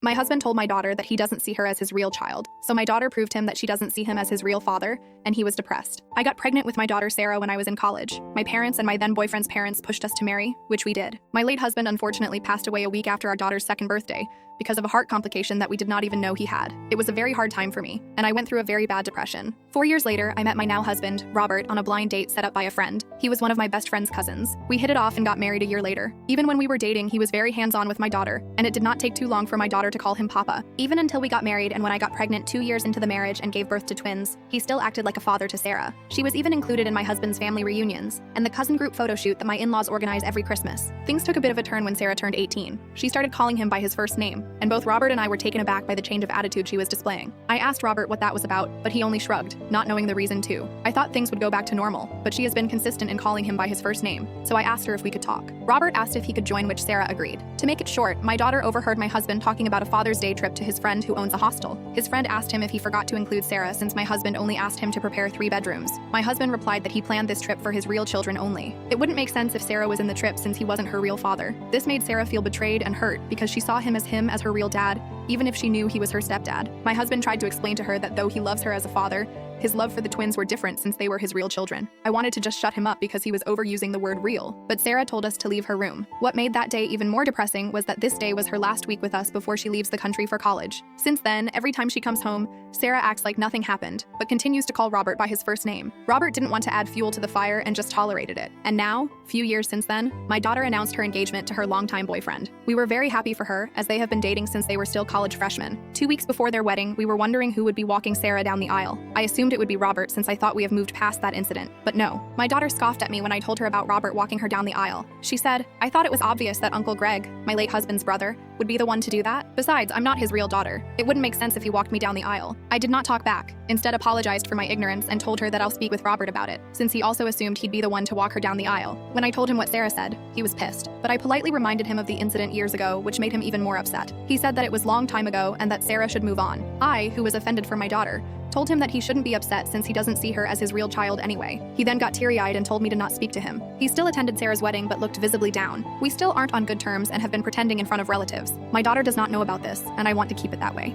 My husband told my daughter that he doesn't see her as his real child, so my daughter proved him that she doesn't see him as his real father, and he was depressed. I got pregnant with my daughter Sarah when I was in college. My parents and my then boyfriend's parents pushed us to marry, which we did. My late husband unfortunately passed away a week after our daughter's second birthday because of a heart complication that we did not even know he had. It was a very hard time for me, and I went through a very bad depression. 4 years later, I met my now husband, Robert, on a blind date set up by a friend. He was one of my best friend's cousins. We hit it off and got married a year later. Even when we were dating, he was very hands-on with my daughter, and it did not take too long for my daughter to call him Papa. Even until we got married and when I got pregnant 2 years into the marriage and gave birth to twins, he still acted like a father to Sarah. She was even included in my husband's family reunions and the cousin group photo shoot that my in-laws organize every Christmas. Things took a bit of a turn when Sarah turned 18. She started calling him by his first name, and both Robert and I were taken aback by the change of attitude she was displaying. I asked Robert what that was about, but he only shrugged, not knowing the reason too. I thought things would go back to normal, but she has been consistent in calling him by his first name, so I asked her if we could talk. Robert asked if he could join, which Sarah agreed. To make it short, my daughter overheard my husband talking about a Father's Day trip to his friend who owns a hostel. His friend asked him if he forgot to include Sarah since my husband only asked him to prepare 3 bedrooms. My husband replied that he planned this trip for his real children only. It wouldn't make sense if Sarah was in the trip since he wasn't her real father. This made Sarah feel betrayed and hurt because she saw him as her real dad, even if she knew he was her stepdad. My husband tried to explain to her that though he loves her as a father, his love for the twins were different since they were his real children. I wanted to just shut him up because he was overusing the word real, but Sarah told us to leave her room. What made that day even more depressing was that this day was her last week with us before she leaves the country for college. Since then, every time she comes home, Sarah acts like nothing happened, but continues to call Robert by his first name. Robert didn't want to add fuel to the fire and just tolerated it. And now, few years since then, my daughter announced her engagement to her longtime boyfriend. We were very happy for her, as they have been dating since they were still college freshmen. 2 weeks before their wedding, we were wondering who would be walking Sarah down the aisle. I assumed it would be Robert since I thought we have moved past that incident. But no. My daughter scoffed at me when I told her about Robert walking her down the aisle. She said, "I thought it was obvious that Uncle Greg, my late husband's brother, would be the one to do that. Besides, I'm not his real daughter. It wouldn't make sense if he walked me down the aisle." I did not talk back. Instead, apologized for my ignorance and told her that I'll speak with Robert about it, since he also assumed he'd be the one to walk her down the aisle. When I told him what Sarah said, he was pissed. But I politely reminded him of the incident years ago, which made him even more upset. He said that it was long time ago and that Sarah should move on. I, who was offended for my daughter, told him that he shouldn't be upset since he doesn't see her as his real child anyway. He then got teary-eyed and told me to not speak to him. He still attended Sarah's wedding but looked visibly down. We still aren't on good terms and have been pretending in front of relatives. My daughter does not know about this, and I want to keep it that way.